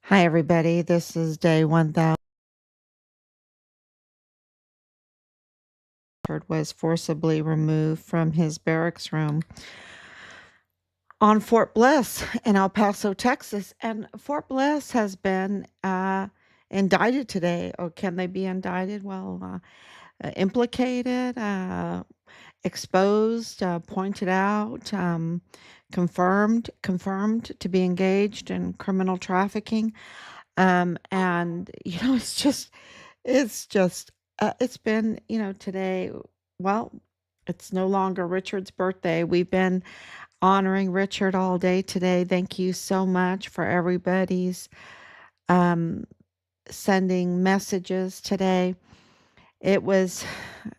Hi, everybody. This is day 1000. Was forcibly removed from his barracks room on Fort Bliss in El Paso, Texas. And Fort Bliss has been indicted today. Or can they be indicted? Well, implicated, exposed, pointed out, confirmed to be engaged in criminal trafficking. And it's been, today. Well, it's no longer Richard's birthday. We've been honoring Richard all day today. Thank you so much for everybody's um, sending messages today. It was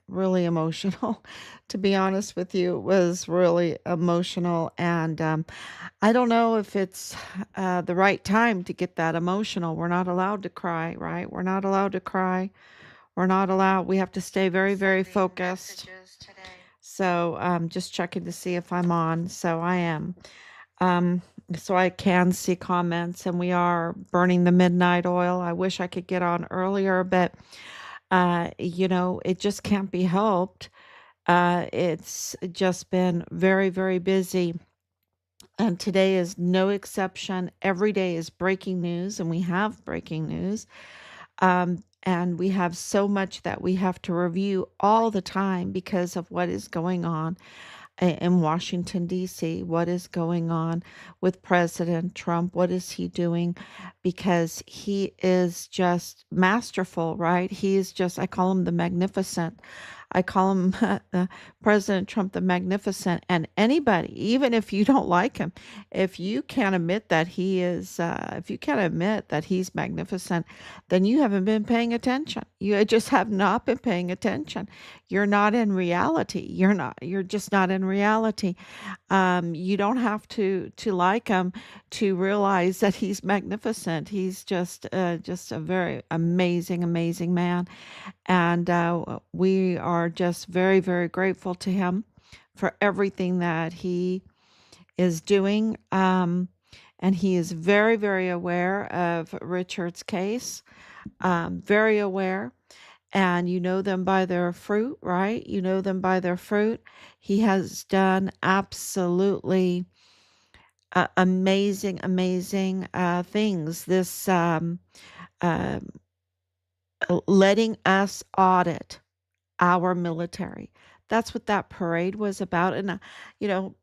really emotional, to be honest with you. It was really emotional. And I don't know if it's the right time to get that emotional. We're not allowed to cry, right? We're not allowed to cry. We're not allowed. We have to stay very, very focused. So just checking to see if I'm on. So I am. Um, so I can see comments, and we are burning the midnight oil. I wish I could get on earlier, but it just can't be helped. It's just been very, very busy. And today is no exception. Every day is breaking news, and we have breaking news. And we have so much that we have to review all the time because of what is going on in Washington, D.C., what is going on with President Trump, what is he doing? Because he is just masterful, right? He is just, I call him the magnificent. I call him President Trump the magnificent. And anybody, even if you don't like him, if you can't admit that if you can't admit that he's magnificent, then you haven't been paying attention. You just have not been paying attention. You're not in reality. You're just not in reality. You don't have to like him to realize that he's magnificent. He's just a very amazing, amazing man. And we are just very, very grateful to him for everything that he is doing. And he is very, very aware of Richard's case, very aware. And you know them by their fruit, right? You know them by their fruit. He has done absolutely amazing, amazing things. This uh, letting us audit our military. That's what that parade was about. And, you know,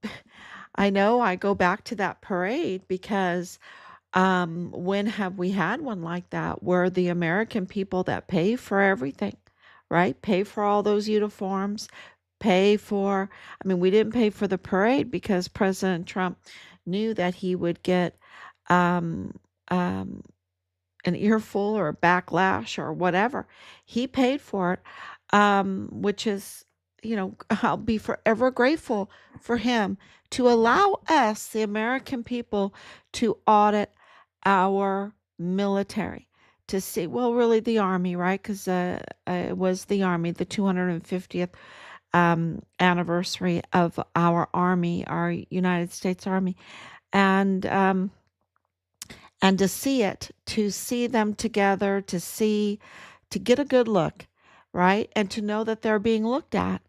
I know I go back to that parade because when have we had one like that where the American people that pay for everything, right? Pay for all those uniforms, I mean, we didn't pay for the parade because President Trump knew that he would get um, um, an earful or a backlash or whatever. He paid for it, which is, I'll be forever grateful for him to allow us, the American people, to audit our military to see, well, really the Army, right? Because it was the Army, the 250th anniversary of our Army, our United States Army. And to see them together, to get a good look, right? And to know that they're being looked at.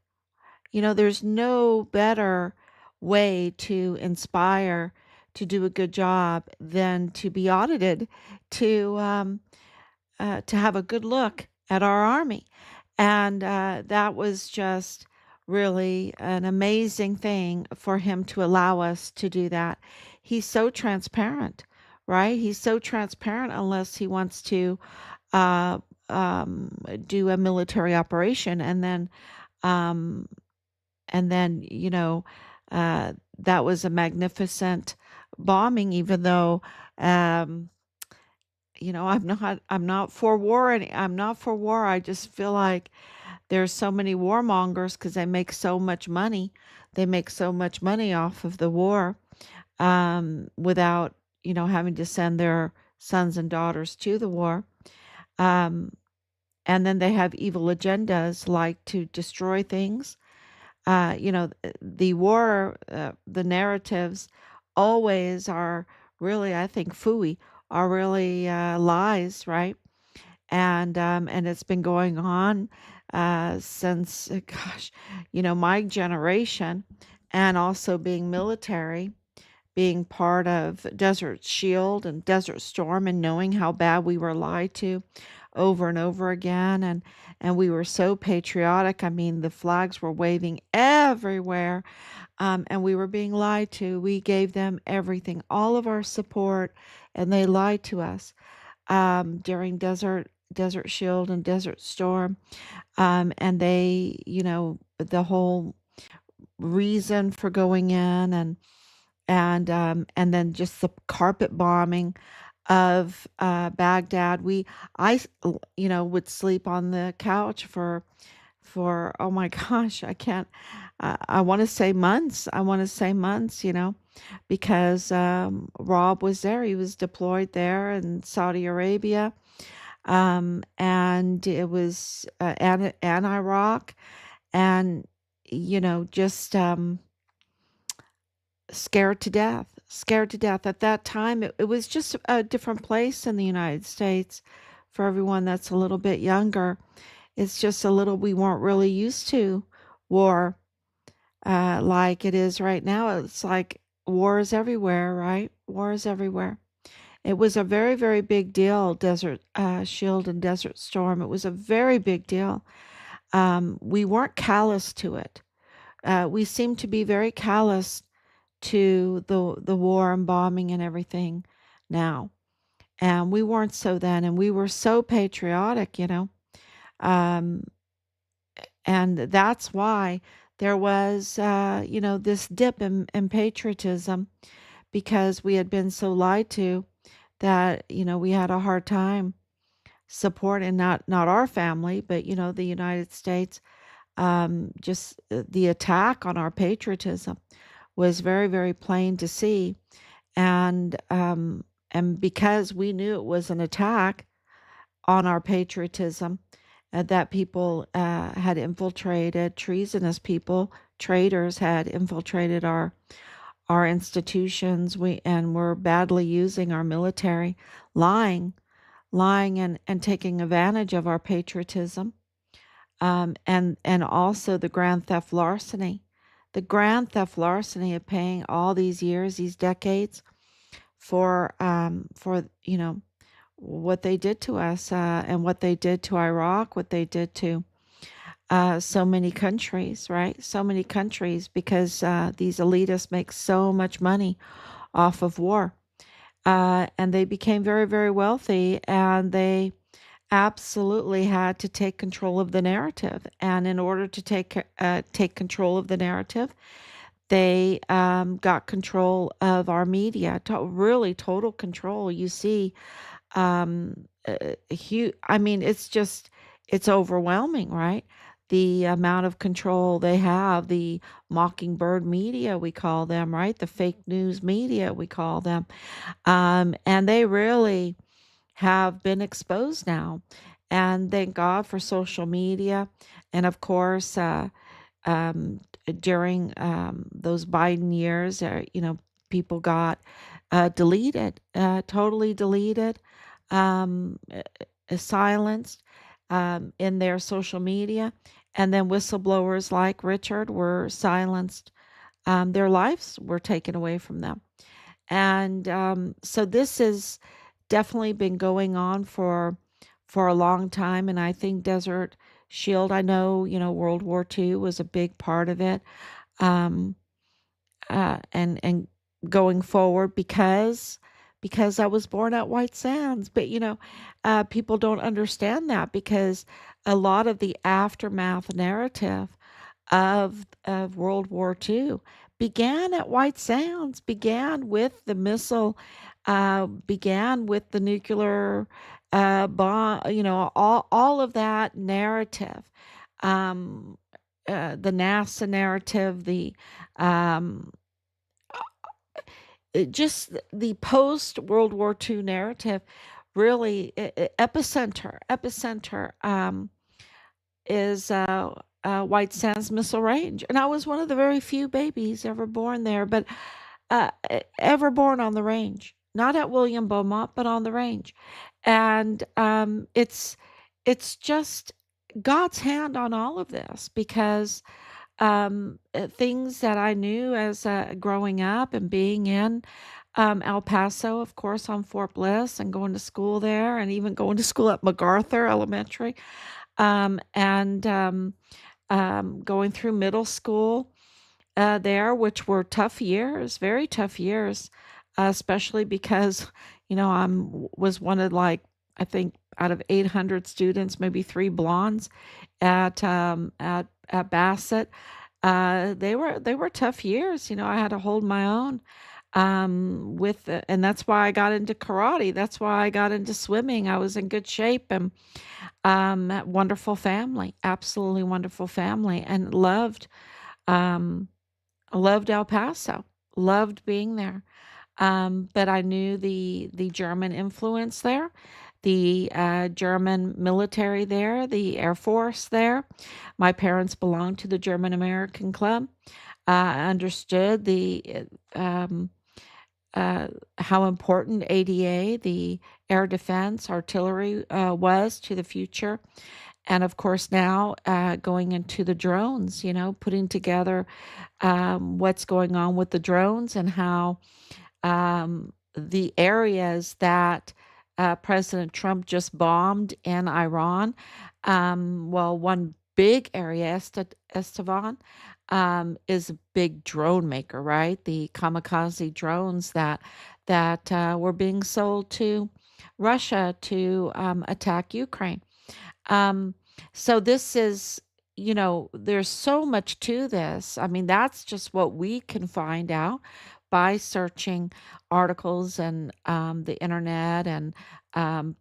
There's no better way to inspire to do a good job than to be audited, to to have a good look at our Army. And that was just really an amazing thing for him to allow us to do that. He's so transparent, right? He's so transparent unless he wants to uh, do a military operation, um, and then that was a magnificent bombing, even though um, I'm not for war. I'm not for war. I just feel like there's so many warmongers because they make so much money. They make so much money off of the war, without having to send their sons and daughters to the war. Um, and then they have evil agendas like to destroy things. The war, the narratives always are really, I think, phooey. are really lies, right? And it's been going on since, gosh, my generation, and also being military, being part of Desert Shield and Desert Storm, and knowing how bad we were lied to over and over again, and we were so patriotic. I mean, the flags were waving everywhere, and we were being lied to. We gave them everything, all of our support, and they lied to us during Desert Shield and Desert Storm. And they, the whole reason for going in, and then just the carpet bombing of Baghdad. Would sleep on the couch for oh my gosh, I can't. I want to say months. I want to say months. Because Rob was there. He was deployed there in Saudi Arabia, and it was and Iraq, and just scared to death, scared to death. At that time, it was just a different place in the United States. For everyone that's a little bit younger, it's just a little, we weren't really used to war like it is right now. It's like war is everywhere, right? War is everywhere. It was a very, very big deal, Desert Shield and Desert Storm. It was a very big deal. We weren't callous to it. We seem to be very callous to the war and bombing and everything now. And we weren't so then, and we were so patriotic. Um, and that's why there was, this dip in patriotism, because we had been so lied to that, we had a hard time supporting not our family, but, the United States. Just the attack on our patriotism was very, very plain to see. And because we knew it was an attack on our patriotism, that people had infiltrated, treasonous people, traitors had infiltrated our institutions, and were badly using our military, lying, and taking advantage of our patriotism, and also the grand theft larceny of paying all these years, these decades, for what they did to us, and what they did to Iraq, what they did to so many countries, right? So many countries, because these elitists make so much money off of war, and they became very, very wealthy, and they absolutely had to take control of the narrative. And in order to take control of the narrative, they got control of our media, really total control. You see, huge. I mean, it's overwhelming, right? The amount of control they have, the mockingbird media, we call them, right? The fake news media, we call them. And they really have been exposed now. And thank God for social media. And of course, um, during those Biden years, people got deleted, totally deleted, silenced in their social media. And then whistleblowers like Richard were silenced. Their lives were taken away from them. And so this has definitely been going on for a long time. And I think Desert Shield, I know, World War II was a big part of it. Um, and going forward, because I was born at White Sands. But people don't understand that, because a lot of the aftermath narrative of World War II began at White Sands, began with the missile, began with the nuclear bomb, all of that narrative, um, the NASA narrative, the um, just the post World War II narrative, really epicenter is White Sands Missile Range. And I was one of the very few babies ever born there, but ever born on the range. not at William Beaumont, but on the range. And it's just God's hand on all of this because things that I knew as growing up and being in El Paso, of course, on Fort Bliss and going to school there, and even going to school at MacArthur Elementary, and going through middle school there, which were tough years, very tough years, especially because, was one of like, I think out of 800 students, maybe three blondes at Bassett. They were tough years. I had to hold my own and that's why I got into karate. That's why I got into swimming. I was in good shape and wonderful family, absolutely wonderful family, and um, loved El Paso, loved being there. But I knew the German influence there, the German military there, the Air Force there. My parents belonged to the German American Club. I understood how important ADA, the air defense artillery, was to the future. And of course, now going into the drones, putting together what's going on with the drones and how the areas that President Trump just bombed in Iran. Well, one big area, Estevan, is a big drone maker, right? The kamikaze drones that were being sold to Russia to attack Ukraine. Um, so this is, there's so much to this. I mean, that's just what we can find out by searching articles and the internet and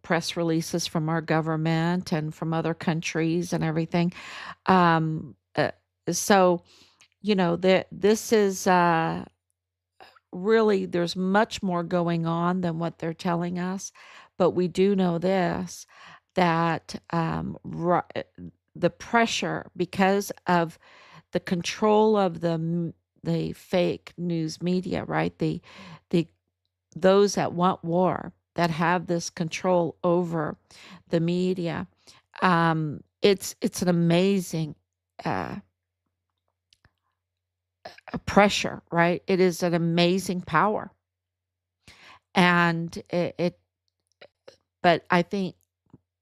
press releases from our government and from other countries and everything. Um, uh, so, this is really, there's much more going on than what they're telling us. But we do know this, that the pressure, because of the control of the fake news media, right? The those that want war, that have this control over the media. It's an amazing uh, pressure, right? It is an amazing power, and but I think,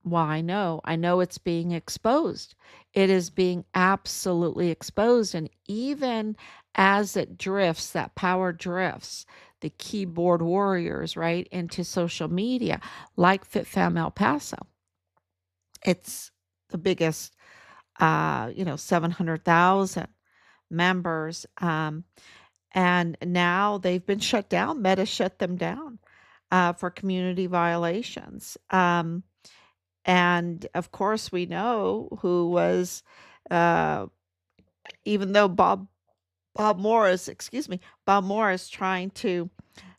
well, I know it's being exposed. It is being absolutely exposed. And even as it drifts, that power drifts, the keyboard warriors, right, into social media, like FitFam El Paso. It's the biggest, 700,000 members. And now they've been shut down. Meta shut them down for community violations. And of course, we know who was, uh, even though Bob Morris, excuse me, Bob Morris trying to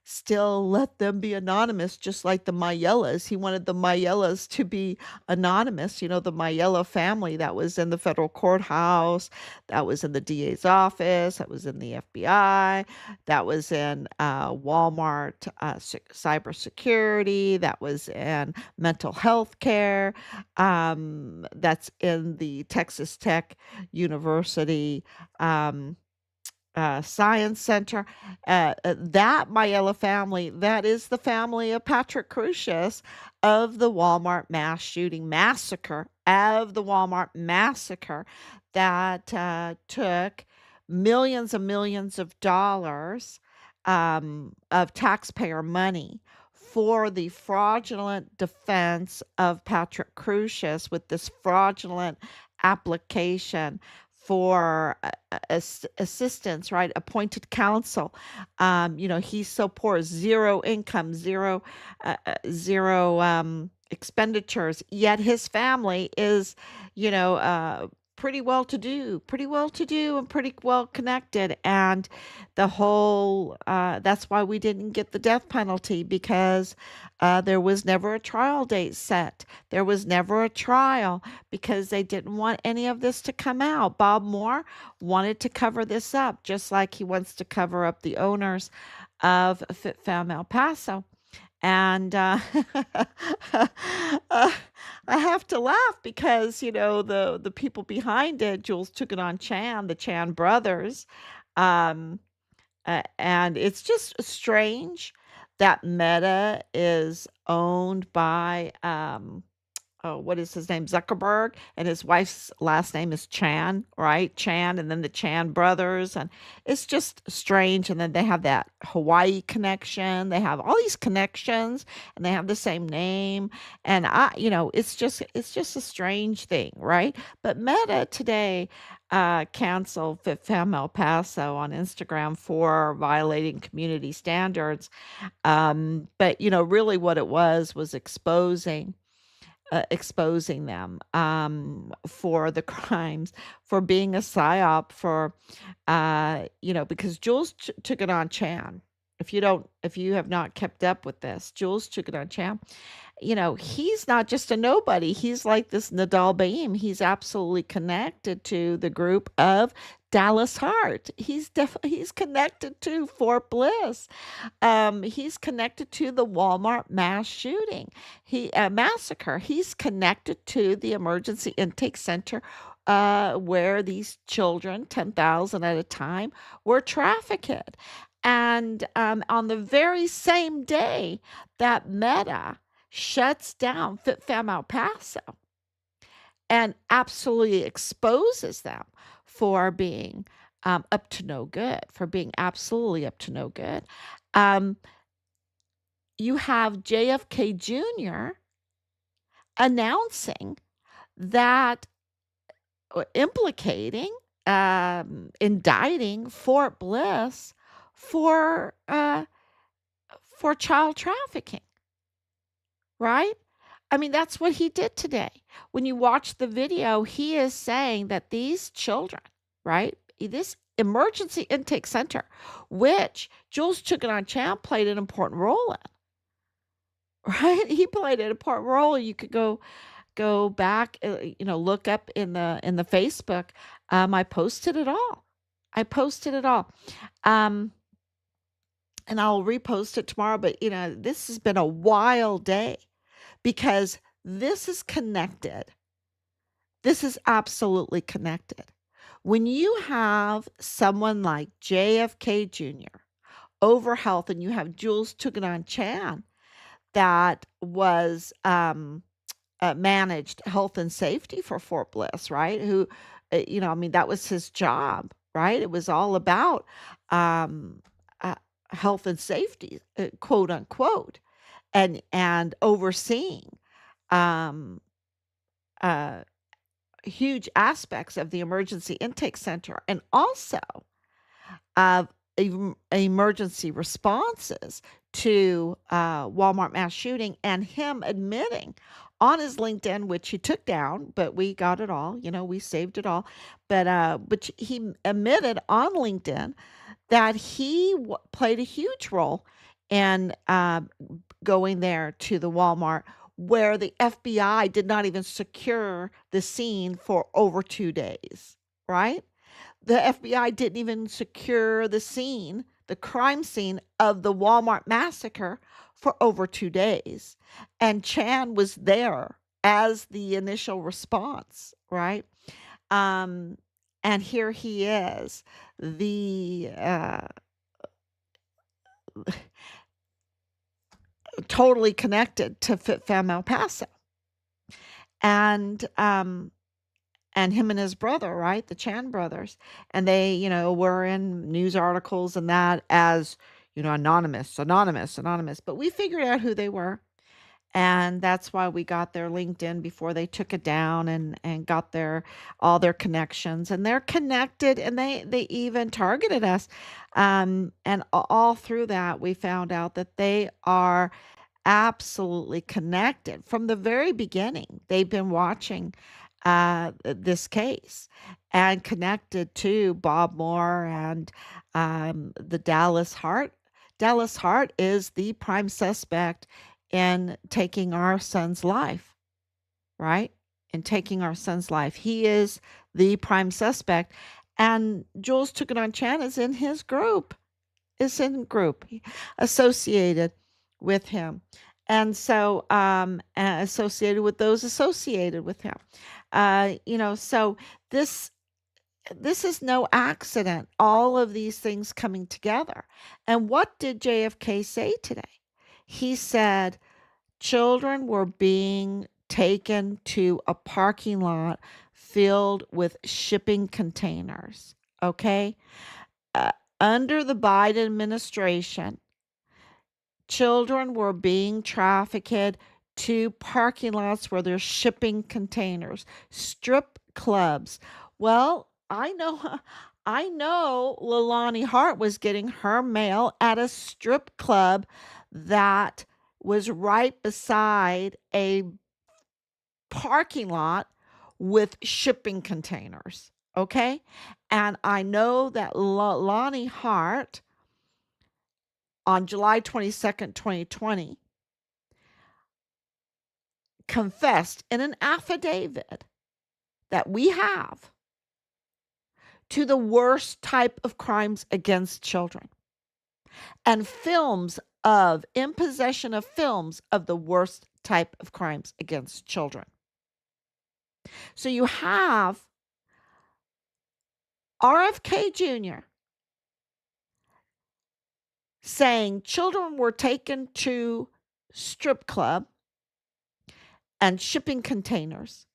still let them be anonymous, just like the Mayellas. He wanted the Mayellas to be anonymous. The Mayella family that was in the federal courthouse, that was in the DA's office, that was in the FBI, that was in Walmart cybersecurity, that was in mental health care, that's in the Texas Tech University. Science Center. That Mayella family, that is the family of Patrick Crusius, of the Walmart mass shooting massacre, of the Walmart massacre that took millions and millions of dollars of taxpayer money for the fraudulent defense of Patrick Crusius with this fraudulent application for assistance, right? Appointed counsel. He's so poor, zero income, zero expenditures. Yet his family is, pretty well to do, and pretty well connected. And that's why we didn't get the death penalty, because there was never a trial date set. There was never a trial because they didn't want any of this to come out. Bob Moore wanted to cover this up, just like he wants to cover up the owners of FitFam El Paso. And uh, I have to laugh because the people behind it, Jules took it on Chan, the Chan brothers, um, and it's just strange that Meta is owned by oh, what is his name? Zuckerberg, and his wife's last name is Chan, right? Chan, and then the Chan brothers, and it's just strange. And then they have that Hawaii connection. They have all these connections, and they have the same name. And it's just a strange thing, right? But Meta today canceled FitFam El Paso on Instagram for violating community standards. But really, what it was exposing them for the crimes, for being a psyop, for because Jules took it on Chan. If you have not kept up with this, Jules took it on Chan. He's not just a nobody. He's like this Nadal Baim. He's absolutely connected to the group of Dallas Hart. He's connected to Fort Bliss. He's connected to the Walmart mass shooting, he massacre. He's connected to the emergency intake center, where these children, 10,000 at a time, were trafficked. And on the very same day that Meta shuts down FitFam El Paso and absolutely exposes them for being up to no good, for being absolutely up to no good. Um, you have JFK Jr. announcing that, implicating, indicting Fort Bliss for child trafficking, right? I mean, that's what he did today. When you watch the video, he is saying that these children, right? This emergency intake center, which Jules Chicken Champ played an important role in, right? He played an important role. You could go back, look up in the Facebook. I posted it all. I posted it all. Um, and I'll repost it tomorrow. But this has been a wild day because this is connected. This is absolutely connected. When you have someone like JFK Jr. over health, and you have Jules Tuganon Chan that was managed health and safety for Fort Bliss, right? Who, I mean, that was his job, right? It was all about um, uh, health and safety, quote unquote, and overseeing um, uh, huge aspects of the emergency intake center, and also of emergency responses to Walmart mass shooting, and him admitting on his LinkedIn, which he took down, but we got it all, we saved it all. But he admitted on LinkedIn that he played a huge role in going there to the Walmart, where the FBI did not even secure the scene for over 2 days, right? The FBI didn't even secure the scene, the crime scene of the Walmart massacre, for over 2 days. And Chan was there as the initial response, right? Um, and here he is, the totally connected to FitFam El Paso. And him and his brother, right? The Chan brothers. And they, were in news articles and that as, anonymous, anonymous, anonymous. But we figured out who they were. And that's why we got their LinkedIn before they took it down, and got all their connections. And they're connected, and they even targeted us. And all through that, we found out that they are absolutely connected from the very beginning. They've been watching this case and connected to Bob Moore and the Dallas Hart. Dallas Hart is the prime suspect in taking our son's life, right? In taking our son's life. He is the prime suspect. And Jules Tuganon Chan is in his group, associated with him. And so, associated with those associated with him. So this this is no accident. All of these things coming together. And what did JFK say today? He said children were being taken to a parking lot filled with shipping containers. Okay. Uh, Under the Biden administration, children were being trafficked to parking lots where there's shipping containers, strip clubs. Well, I know Leilani Hart was getting her mail at a strip club that was right beside a parking lot with shipping containers. Okay. And I know that Leilani Hart on July 22nd, 2020, confessed in an affidavit that we have to the worst type of crimes against children and in possession of films of the worst type of crimes against children. So you have RFK Jr. saying children were taken to strip club and shipping containers,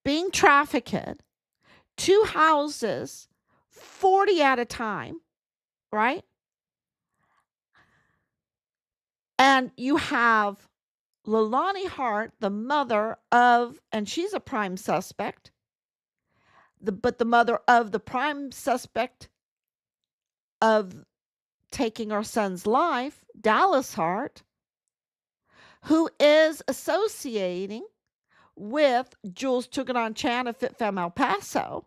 being trafficked to houses, 40 at a time, right? And you have Leilani Hart, the mother of, and she's a prime suspect, but the mother of the prime suspect of taking our son's life, Dallas Hart, who is associating with Jules Chan of FitFam El Paso.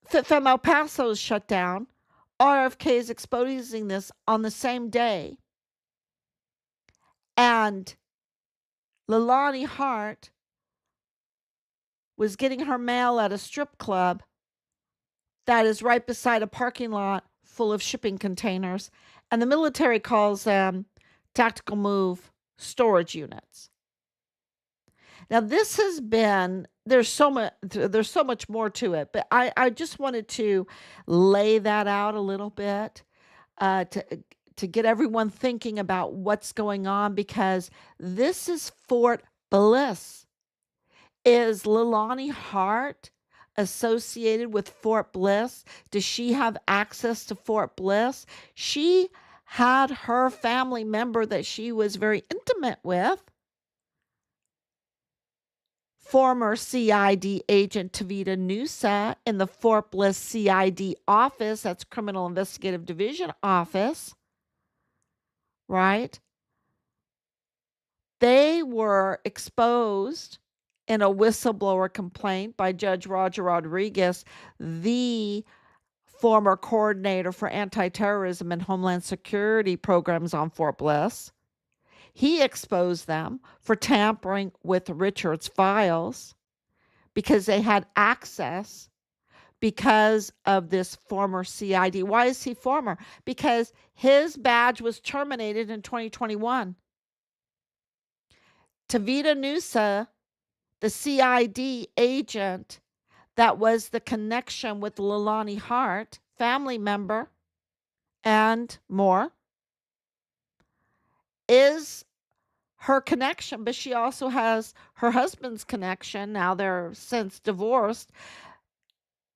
FitFam El Paso is shut down. RFK is exposing this on the same day. And Leilani Hart was getting her mail at a strip club that is right beside a parking lot full of shipping containers. And the military calls them tactical move storage units. Now, this has been, there's so much more to it, but I just wanted to lay that out a little bit to get everyone thinking about what's going on, because this is Fort Bliss. Is Leilani Hart associated with Fort Bliss? Does she have access to Fort Bliss? She had her family member that she was very intimate with, former CID agent Tavita Nusa, in the Fort Bliss CID office, that's Criminal Investigative Division office, right? They were exposed in a whistleblower complaint by Judge Roger Rodriguez, the former coordinator for anti-terrorism and homeland security programs on Fort Bliss. He exposed them for tampering with Richard's files because they had access because of this former CID. Why is he former? Because his badge was terminated in 2021. Tavita Nusa, the CID agent that was the connection with Leilani Hart, family member, and more, is her connection, but she also has her husband's connection. Now they're since divorced,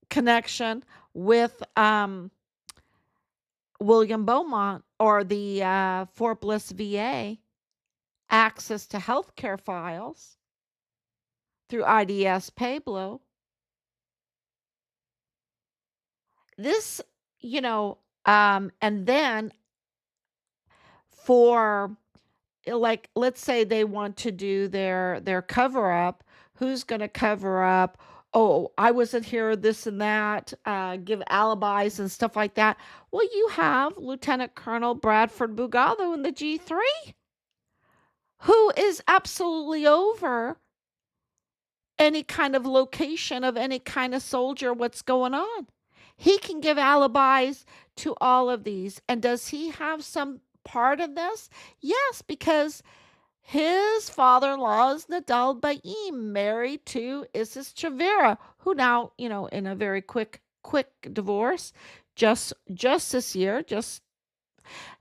connection with William Beaumont, or the Fort Bliss VA, access to healthcare files through IDS Pablo. This, and then for, like, let's say they want to do their cover up. Who's going to cover up? Oh, I wasn't here, this and that, give alibis and stuff like that. Well, you have Lieutenant Colonel Bradford Bugado in the G3, who is absolutely over any kind of location of any kind of soldier, what's going on. He can give alibis to all of these. And does he have some part of this? Yes, because his father-in-law is Nadal Baim, married to Isis Chavira, who now, in a very quick divorce, just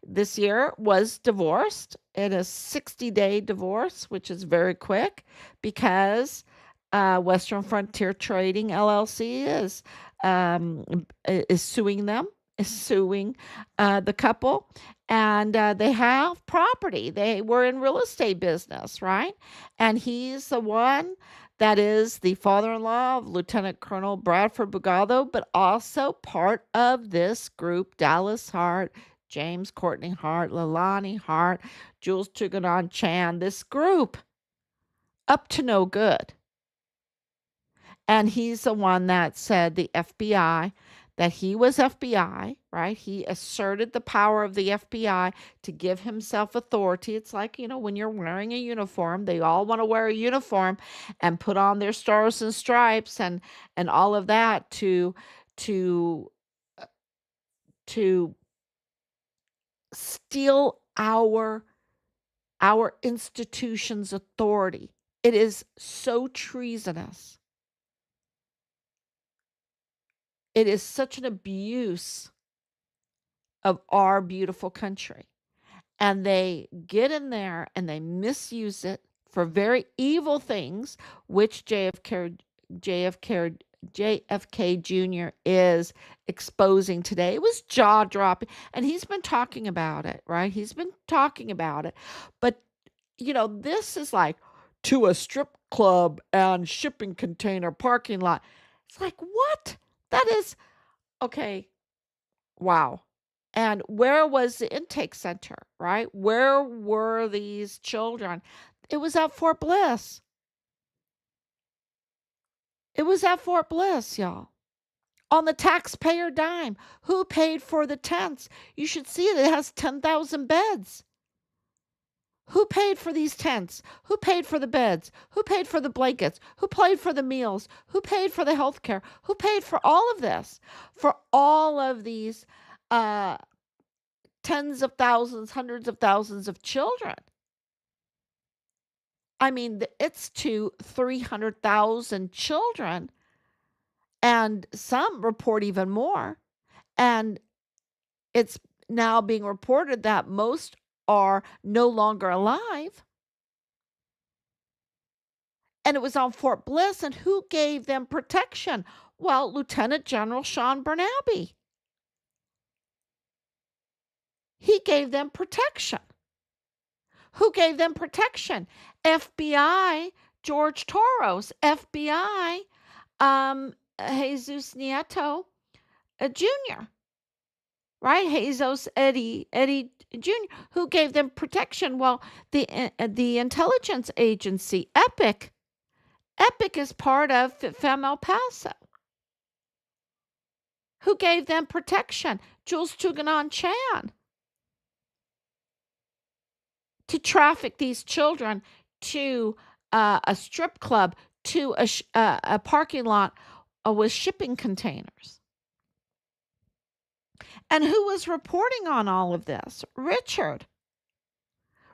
this year was divorced in a 60-day divorce, which is very quick because Western Frontier Trading LLC um, is suing them, is suing the couple, and they have property. They were in real estate business, right? And he's the one that is the father-in-law of Lieutenant Colonel Bradford Bugado, but also part of this group, Dallas Hart, James Courtney Hart, Leilani Hart, Jules Chan, this group, up to no good. And he's the one that said the FBI, that he was FBI, right? He asserted the power of the FBI to give himself authority. It's like, when you're wearing a uniform, they all want to wear a uniform and put on their stars and stripes and all of that to to steal our institution's authority. It is so treasonous. It is such an abuse of our beautiful country. And they get in there and they misuse it for very evil things, which JFK, JFK Jr. is exposing today. It was jaw dropping. And he's been talking about it, right? He's been talking about it. But, this is like to a strip club and shipping container parking lot. It's like, what? That is, okay, wow. And where was the intake center, right? Where were these children? It was at Fort Bliss. It was at Fort Bliss, y'all. On the taxpayer dime. Who paid for the tents? You should see it. It has 10,000 beds. Who paid for these tents? Who paid for the beds? Who paid for the blankets? Who paid for the meals? Who paid for the health care? Who paid for all of this? For all of these tens of thousands, hundreds of thousands of children. I mean, it's to 300,000 children, and some report even more. And it's now being reported that most are no longer alive. And it was on Fort Bliss, and who gave them protection? Well, Lieutenant General Sean Bernabe. He gave them protection. Who gave them protection? FBI, George Toros, FBI, Jesus Nieto Jr., right? Jesus Eddie Jr., who gave them protection? Well, the intelligence agency, EPIC. EPIC is part of FitFam El Paso. Who gave them protection? Jules Chan. To traffic these children to a strip club, to a parking lot with shipping containers. And who was reporting on all of this? Richard.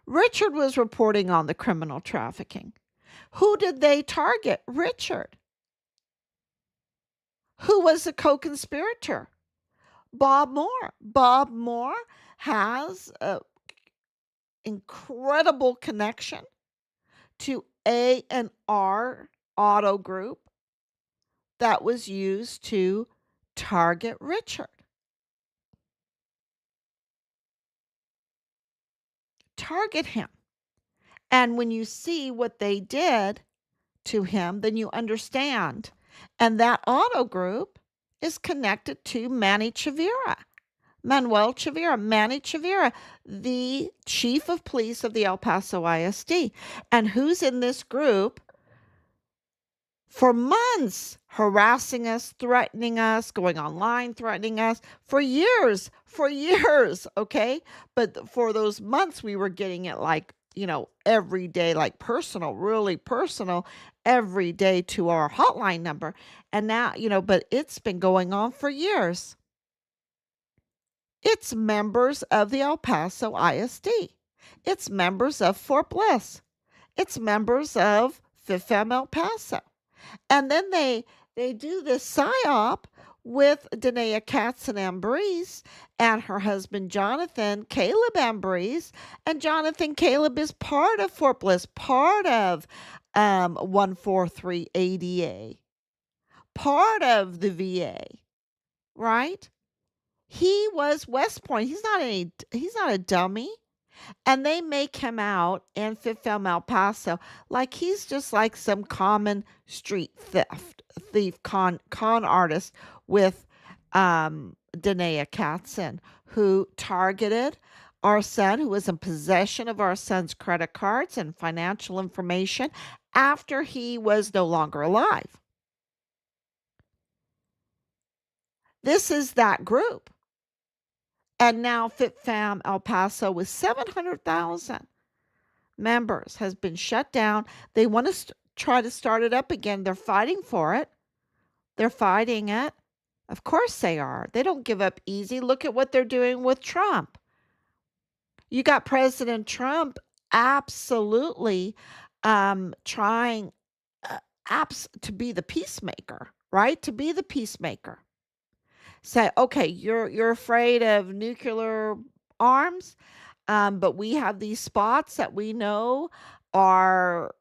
Richard was reporting on the criminal trafficking. Who did they target? Richard. Who was the co-conspirator? Bob Moore. Bob Moore has an incredible connection to A&R Auto Group that was used to target Richard. Target him. And when you see what they did to him, then you understand. And that auto group is connected to Manuel Chavira, Manny Chavira, the chief of police of the El Paso ISD. And who's in this group? For months, harassing us, threatening us, going online, threatening us for years, okay? But for those months, we were getting it like, every day, like personal, really personal, every day to our hotline number. And now, but it's been going on for years. It's members of the El Paso ISD. It's members of Fort Bliss. It's members of FitFam El Paso. And then they do this psyop with Danae Katz and Ambrose and her husband Jonathan Caleb Ambrose. And Jonathan Caleb is part of Fort Bliss, part of 143 ADA, part of the VA, right? He was West Point. He's not a dummy. And they make him out in FitFam El Paso like he's just like some common street thief, con artist with Danae Katzen, who targeted our son, who was in possession of our son's credit cards and financial information after he was no longer alive. This is that group. And now FitFam El Paso with 700,000 members has been shut down. They want to try to start it up again. They're fighting for it. They're fighting it. Of course they are. They don't give up easy. Look at what they're doing with Trump. You got President Trump absolutely trying to be the peacemaker, right? To be the peacemaker. Say, okay, you're afraid of nuclear arms, but we have these spots that we know are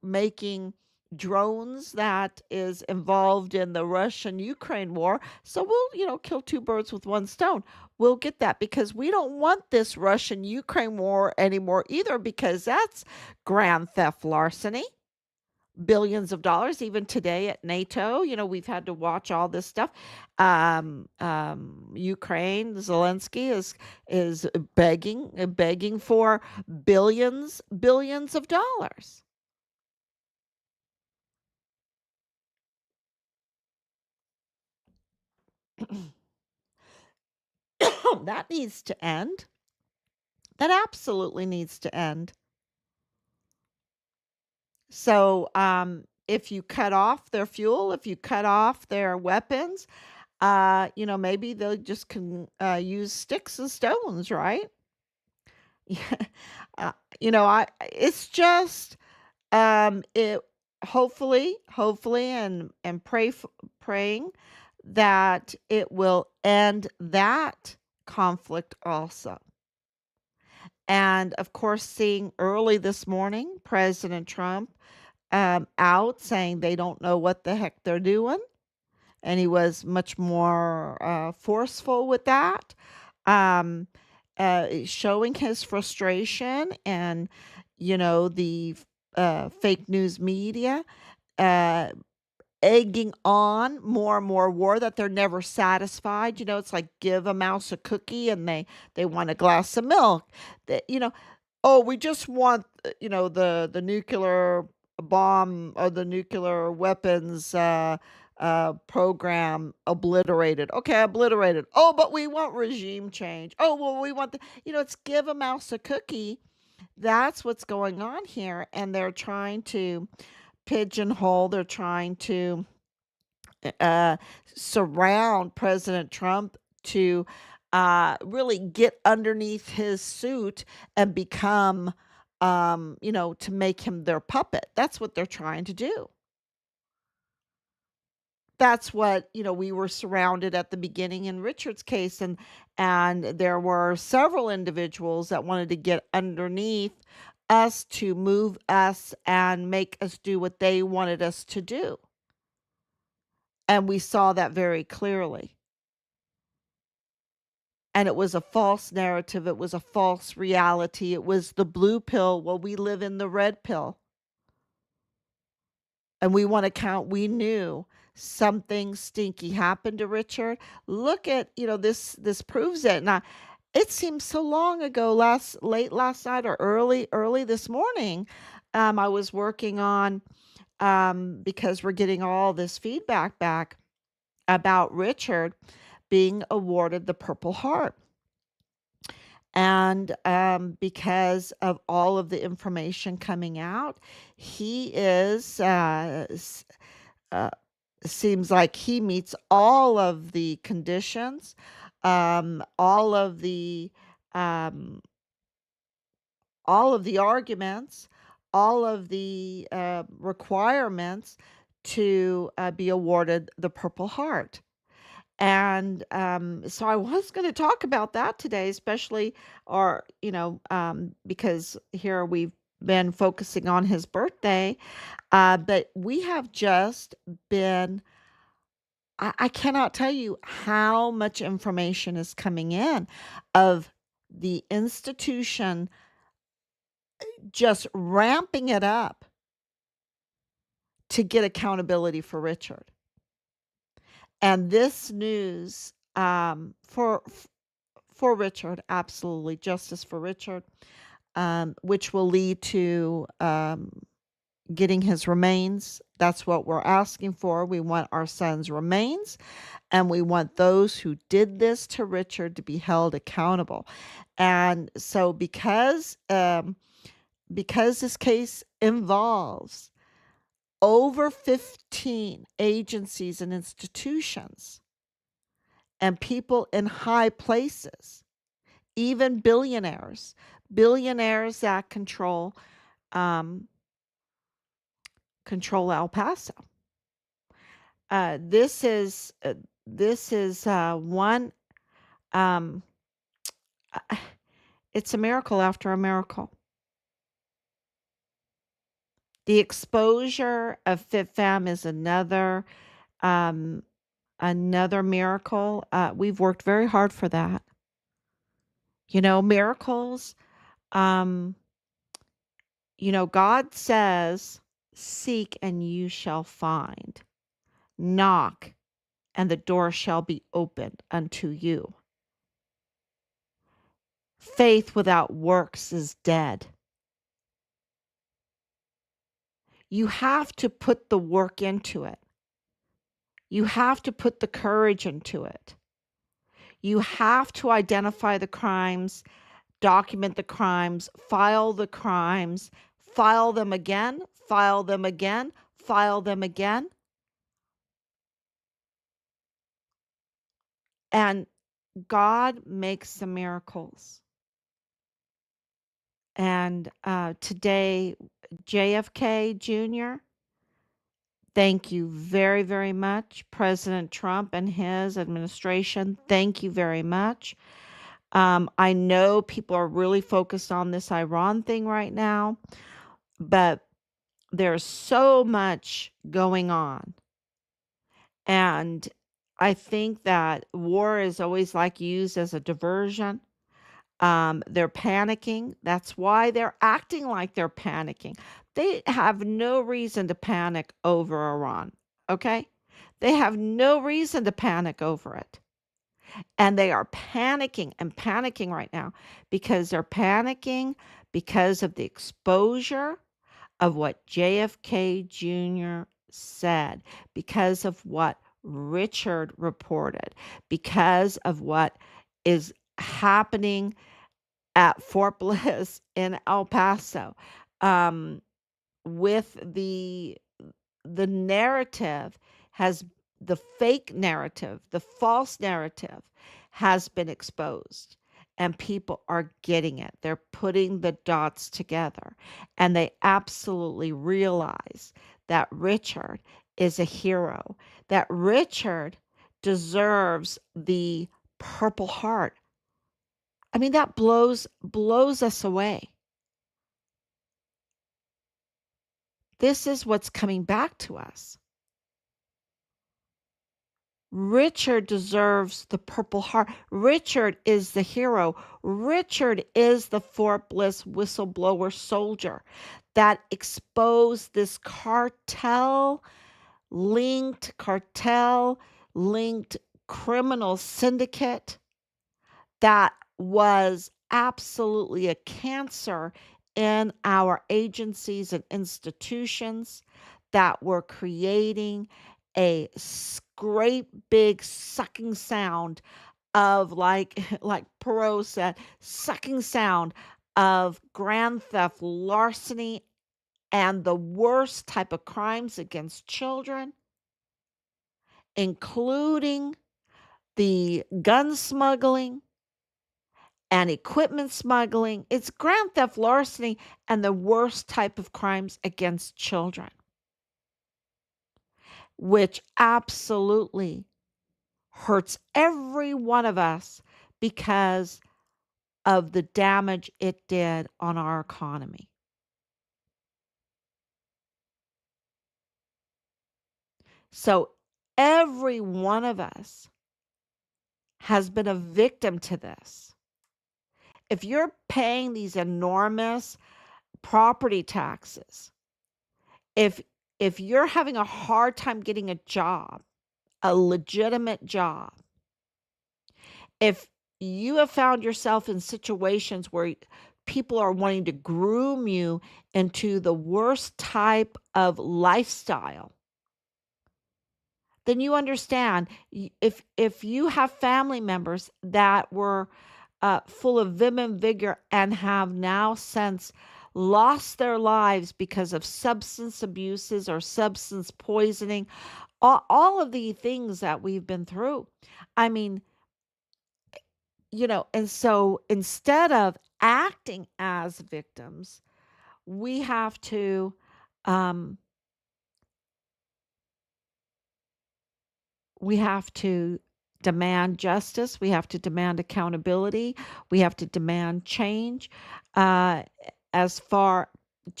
making drones that is involved in the Russian-Ukraine war. So we'll, kill two birds with one stone. We'll get that because we don't want this Russian-Ukraine war anymore either, because that's grand theft larceny. Billions of dollars. Even today at NATO, we've had to watch all this stuff. Ukraine, Zelensky is begging for billions of dollars. That needs to end. That absolutely needs to end. So, if you cut off their fuel, if you cut off their weapons, maybe they just can use sticks and stones, right? Yeah. It's just it hopefully and praying that it will end that conflict also. And of course, seeing early this morning, President Trump out saying they don't know what the heck they're doing. And he was much more forceful with that, um, showing his frustration and, the fake news media, uh, egging on more and more war, that they're never satisfied. It's like give a mouse a cookie and they want a glass of milk. Oh, we just want, the nuclear bomb or the nuclear weapons program obliterated. Okay, obliterated. Oh, but we want regime change. Oh, well, we want it's give a mouse a cookie. That's what's going on here. And they're trying to pigeonhole, they're trying to uh, surround President Trump to really get underneath his suit and become, to make him their puppet. That's what they're trying to do. That's what, we were surrounded at the beginning in Richard's case, and there were several individuals that wanted to get underneath us to move us and make us do what they wanted us to do. And we saw that very clearly. And it was a false narrative. It was a false reality. It was the blue pill. Well, we live in the red pill. And we want to count. We knew something stinky happened to Richard. Look at, this proves it. Now, it seems so long ago, late last night or early this morning. I was working on, because we're getting all this feedback back about Richard being awarded the Purple Heart. And because of all of the information coming out, he is, seems like he meets all of the conditions all of the um, all of the arguments, all of the requirements to be awarded the Purple Heart. And so I was going to talk about that today, especially, or, because here we've been focusing on his birthday, but we have just been, I cannot tell you how much information is coming in of the institution just ramping it up to get accountability for Richard. And this news for Richard, absolutely justice for Richard, which will lead to getting his remains. That's what we're asking for. We want our son's remains, and we want those who did this to Richard to be held accountable. And so, because this case involves over 15 agencies and institutions and people in high places, even billionaires that control El Paso. This is one. Um, it's a miracle after a miracle. The exposure of FitFam is another miracle. We've worked very hard for that. Miracles. God says, "Seek and you shall find. Knock and the door shall be opened unto you." Faith without works is dead. You have to put the work into it. You have to put the courage into it. You have to identify the crimes, document the crimes, file the crimes, file them again, file them again, file them again. And God makes the miracles. And today, JFK Jr., thank you very, very much. President Trump and his administration, thank you very much. I know people are really focused on this Iran thing right now, but there's so much going on. And I think that war is always used as a diversion. They're panicking. That's why they're acting like they're panicking. They have no reason to panic over Iran. Okay? They have no reason to panic over it. And they are panicking and panicking right now because they're panicking because of the exposure of what JFK Jr. said, because of what Richard reported, because of what is happening at Fort Bliss in El Paso, with the narrative has the fake narrative, the false narrative has been exposed, and people are getting it. They're putting the dots together, and they absolutely realize that Richard is a hero, that Richard deserves the Purple Heart. I mean, that blows us away. This is what's coming back to us. Richard deserves the Purple Heart. Richard is the hero. Richard is the Fort Bliss whistleblower soldier that exposed this cartel-linked criminal syndicate that was absolutely a cancer in our agencies and institutions, that were creating a great big sucking sound of, like Perot said, sucking sound of grand theft, larceny, and the worst type of crimes against children, including the gun smuggling and equipment smuggling. It's grand theft larceny and the worst type of crimes against children, which absolutely hurts every one of us because of the damage it did on our economy. So every one of us has been a victim to this. If you're paying these enormous property taxes, if if you're having a hard time getting a job, a legitimate job, if you have found yourself in situations where people are wanting to groom you into the worst type of lifestyle, then you understand. If you have family members that were full of vim and vigor and have now since lost their lives because of substance abuses or substance poisoning, all of the things that we've been through. I mean, and so instead of acting as victims, we have to um, we have to demand justice. We have to demand accountability. We have to demand change, uh, as far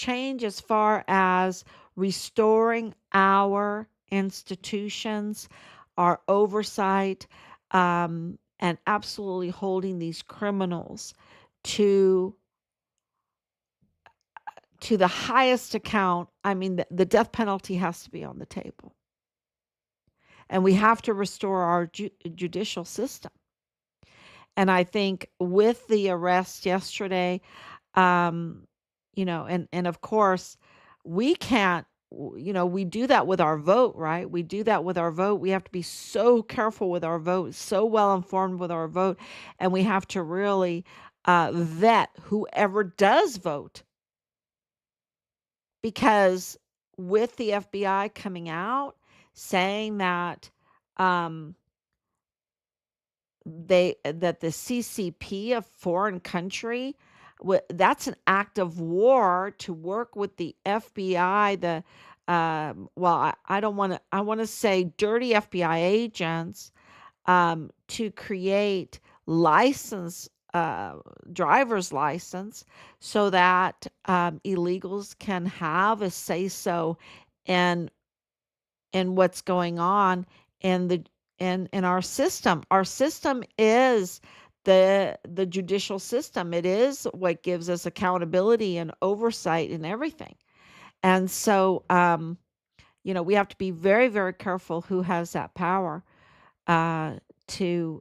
as far as restoring our institutions, our oversight, and absolutely holding these criminals to the highest account. I mean, the death penalty has to be on the table, and we have to restore our judicial system. And I think with the arrest yesterday, um, and of course, we can't, we do that with our vote, right? We do that with our vote. We have to be so careful with our vote, so well informed with our vote, and we have to really vet whoever does vote, because with the FBI coming out saying that um, that the CCP, a foreign country, that's an act of war to work with the FBI. I don't want to. I want to say dirty FBI agents to create license. Driver's license, so that illegals can have a say so in what's going on in the in our system. Our system is the judicial system. It is what gives us accountability and oversight and everything. And so we have to be very, very careful who has that power uh to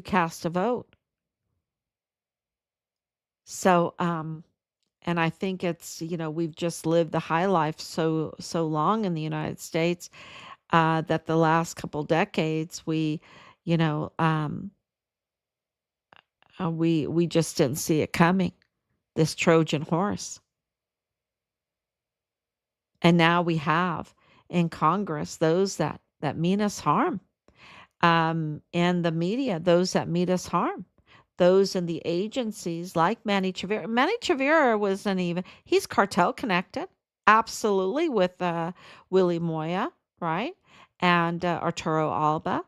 cast a vote. So and I think it's, we've just lived the high life so long in the United States, that the last couple decades you know, um, we just didn't see it coming, this Trojan horse. And now we have in Congress those that mean us harm, and the media, those that mean us harm, those in the agencies like Manny Chavira. Manny Chavira wasn't even, he's cartel connected, absolutely, with Willie Moya, right? And Arturo Alba.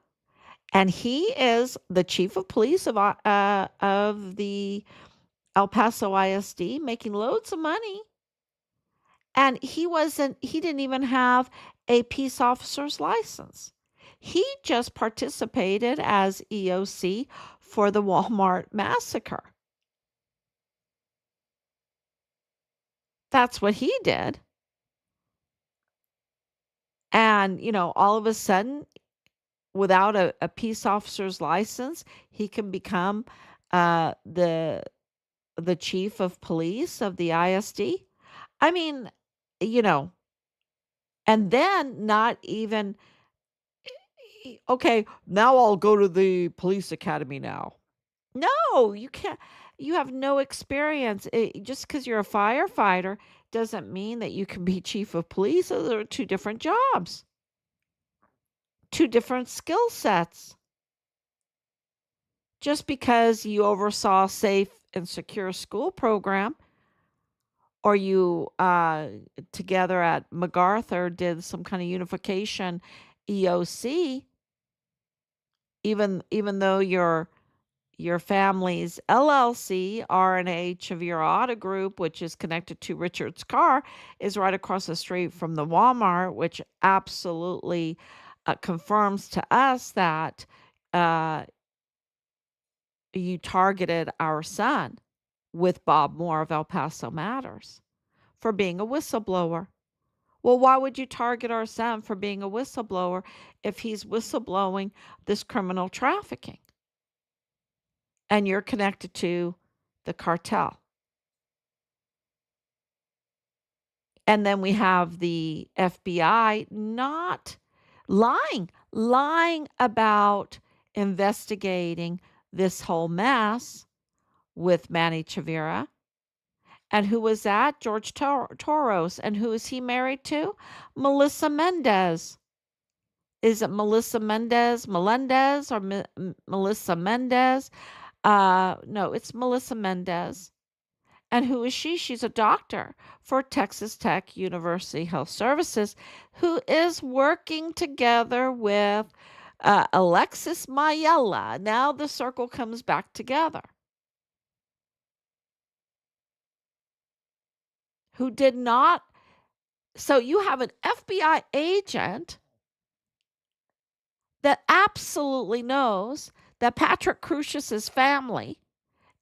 And he is the chief of police of the El Paso ISD, making loads of money. And he didn't even have a peace officer's license. He just participated as EOC for the Walmart massacre. That's what he did. And, all of a sudden, without a peace officer's license, he can become the chief of police of the ISD. I mean, you know, and then not even, okay, now I'll go to the police academy now. No, you can't. You have no experience. Just because you're a firefighter doesn't mean that you can be chief of police. Those are two different jobs, two different skill sets. Just because you oversaw a safe and secure school program, or you together at MacArthur did some kind of unification EOC, even though your family's LLC, R&H of your auto group, which is connected to Richard's car, is right across the street from the Walmart, which absolutely confirms to us that uh, you targeted our son with Bob Moore of El Paso Matters for being a whistleblower. Well, why would you target our son for being a whistleblower if he's whistleblowing this criminal trafficking and you're connected to the cartel? And then we have the FBI not lying about investigating this whole mess with Manny Chavira. And who was that? George Toros. And who is he married to? Melissa Mendez. Is it Melissa Melendez, or Melissa Mendez? No, it's Melissa Mendez. And who is she? She's a doctor for Texas Tech University Health Services who is working together with Alexis Mayella. Now the circle comes back together. Who did not. So you have an FBI agent that absolutely knows that Patrick Crucius's family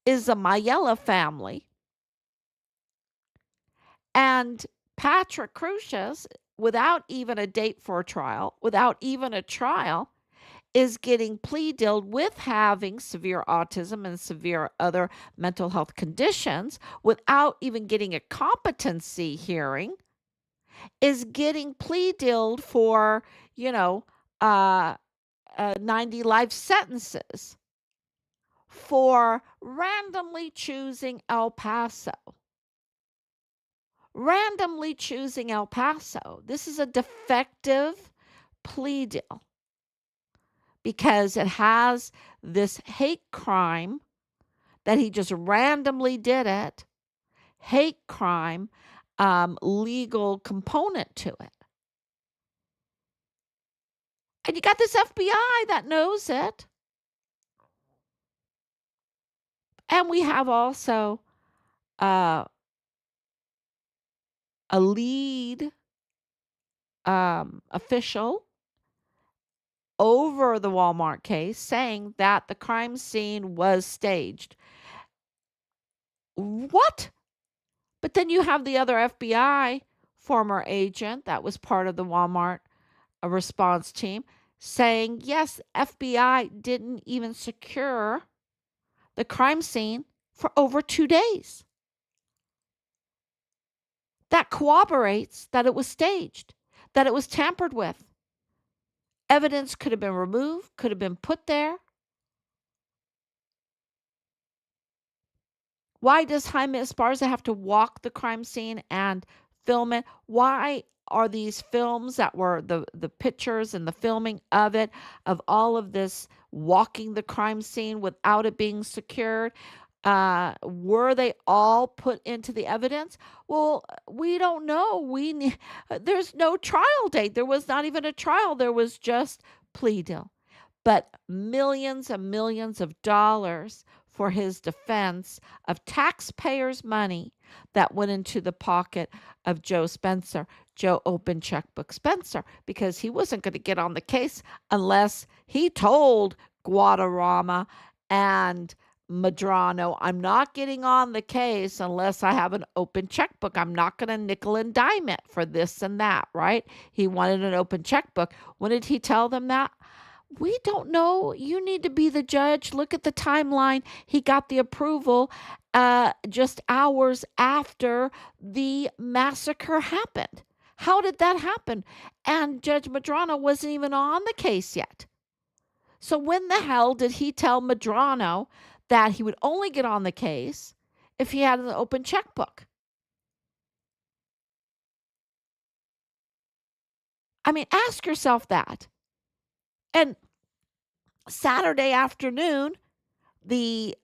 is a Mayella family. And Patrick Crucius, without even a date for a trial, without even a trial, is getting plea dealed with having severe autism and severe other mental health conditions without even getting a competency hearing, is getting plea dealed for, 90 life sentences for randomly choosing El Paso. Randomly choosing El Paso. This is a defective plea deal because it has this hate crime that he just randomly did it, hate crime legal component to it. And you got this FBI that knows it. And we have also a lead official over the Walmart case saying that the crime scene was staged. What? But then you have the other FBI former agent that was part of the Walmart response team saying, yes, FBI didn't even secure the crime scene for over 2 days. That corroborates that it was staged, that it was tampered with. Evidence could have been removed, could have been put there. Why does Jaime Esparza have to walk the crime scene and film it? Why are these films that were the pictures and the filming of it, of all of this walking the crime scene without it being secured? Were they all put into the evidence? Well, we don't know. There's no trial date. There was not even a trial. There was just plea deal. But millions and millions of dollars for his defense of taxpayers' money that went into the pocket of Joe Spencer, Joe Open Checkbook Spencer, because he wasn't going to get on the case unless he told Guadarrama and Medrano, I'm not getting on the case unless I have an open checkbook. I'm not going to nickel and dime it for this and that, right? He wanted an open checkbook. When did he tell them that? We don't know. You need to be the judge. Look at the timeline. He got the approval just hours after the massacre happened. How did that happen? And Judge Medrano wasn't even on the case yet. So when the hell did he tell Medrano that he would only get on the case if he had an open checkbook? I mean, ask yourself that. And Saturday afternoon, the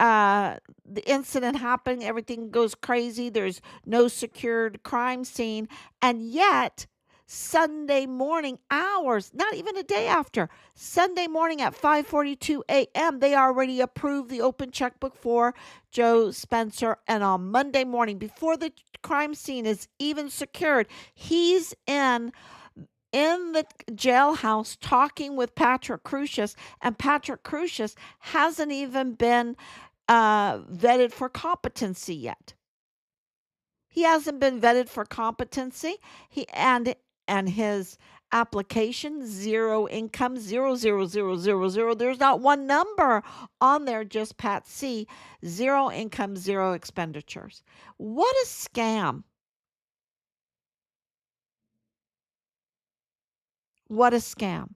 incident happened, everything goes crazy, there's no secured crime scene, and yet Sunday morning, hours, not even a day after, Sunday morning at 5:42 a.m., they already approved the open checkbook for Joe Spencer, and on Monday morning, before the crime scene is even secured, he's in the jailhouse talking with Patrick Crucius, and Patrick Crucius hasn't even been vetted for competency yet. He hasn't been vetted for competency. He and his application, zero income, zero zero zero zero zero. There's not one number on there, just Pat C. Zero income, zero expenditures. What a scam! What a scam!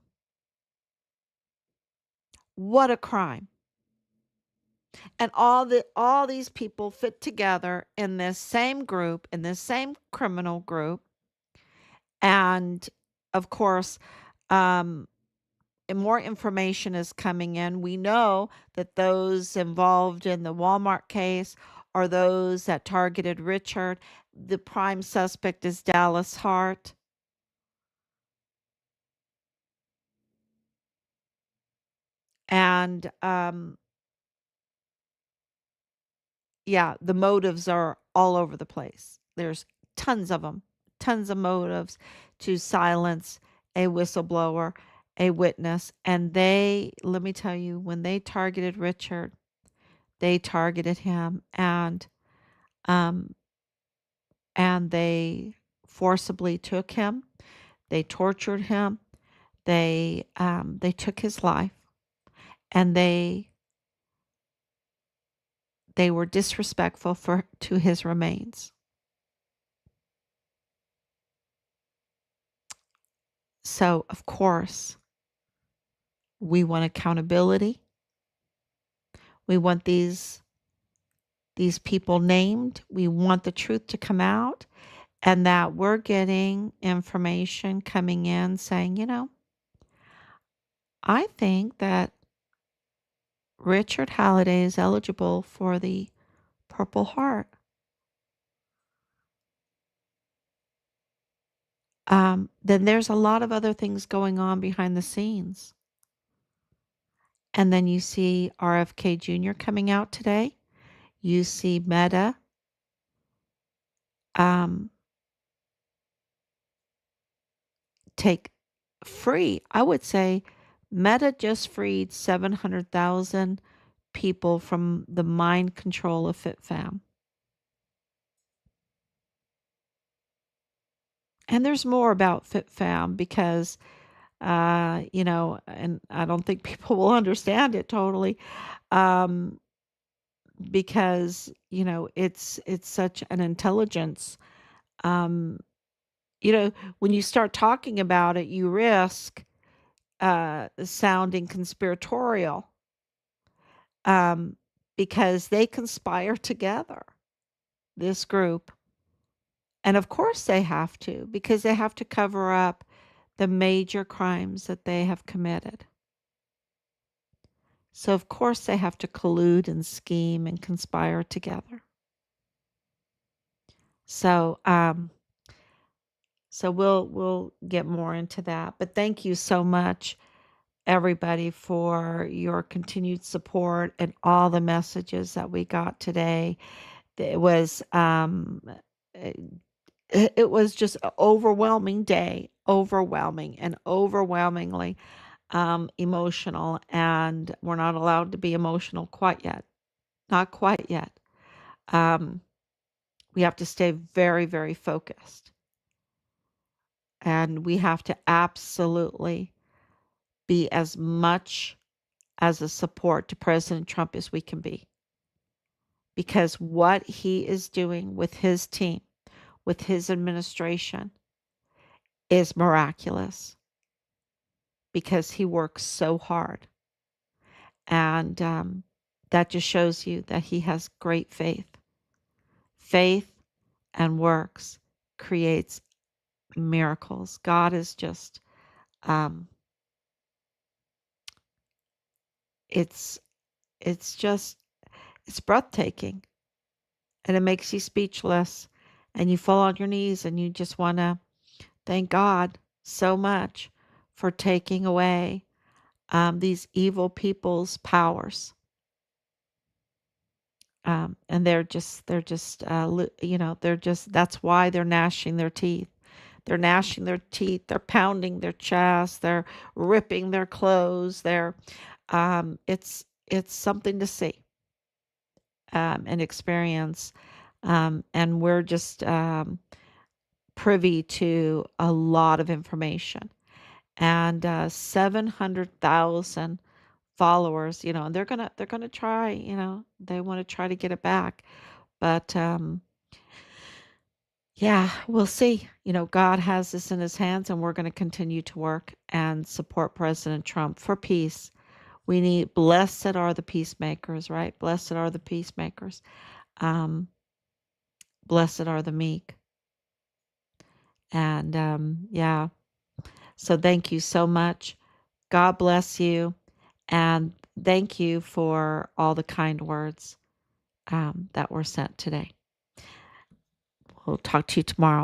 What a crime! And all these people fit together in this same group, in this same criminal group, and of course, um, and more information is coming in. We know that those involved in the Walmart case are those that targeted Richard. The prime suspect is Dallas Hart. And yeah, the motives are all over the place. There's tons of them, tons of motives to silence a whistleblower, a witness. And they, let me tell you, when they targeted Richard, they targeted him um, and they forcibly took him. They tortured him. They took his life, and they were disrespectful for to his remains. So, of course, we want accountability. We want these people named. We want the truth to come out, and that we're getting information coming in saying, I think that Richard Halliday is eligible for the Purple Heart. Then there's a lot of other things going on behind the scenes. And then you see RFK Jr. coming out today. You see Meta um, take free. I would say Meta just freed 700,000 people from the mind control of FitFam. And there's more about FitFam because, and I don't think people will understand it totally, um, because it's such an intelligence. Um, when you start talking about it, you risk sounding conspiratorial, um, because they conspire together, this group. And of course they have to, because they have to cover up the major crimes that they have committed. So of course they have to collude and scheme and conspire together. So so we'll get more into that. But thank you so much, everybody, for your continued support and all the messages that we got today. It was it, it was just an overwhelming day, overwhelming and overwhelmingly emotional, and we're not allowed to be emotional quite yet. Not quite yet. Um, we have to stay very, very focused. And we have to absolutely be as much as a support to President Trump as we can be. Because what he is doing with his team, with his administration, is miraculous. Because he works so hard. And that just shows you that he has great faith. Faith and works creates miracles. God is just, um, it's it's just, it's breathtaking, and it makes you speechless, and you fall on your knees and you just want to thank God so much for taking away these evil people's powers. And they're just, that's why they're gnashing their teeth. They're gnashing their teeth, they're pounding their chest, they're ripping their clothes. It's something to see and experience. And we're just privy to a lot of information. And 700,000 followers, and they're gonna try, they want to try to get it back. But yeah, we'll see. God has this in his hands, and we're going to continue to work and support President Trump for peace. We need, blessed are the peacemakers, right? Blessed are the peacemakers. Um, Blessed are the meek. And yeah, so thank you so much. God bless you. And thank you for all the kind words that were sent today. We'll talk to you tomorrow.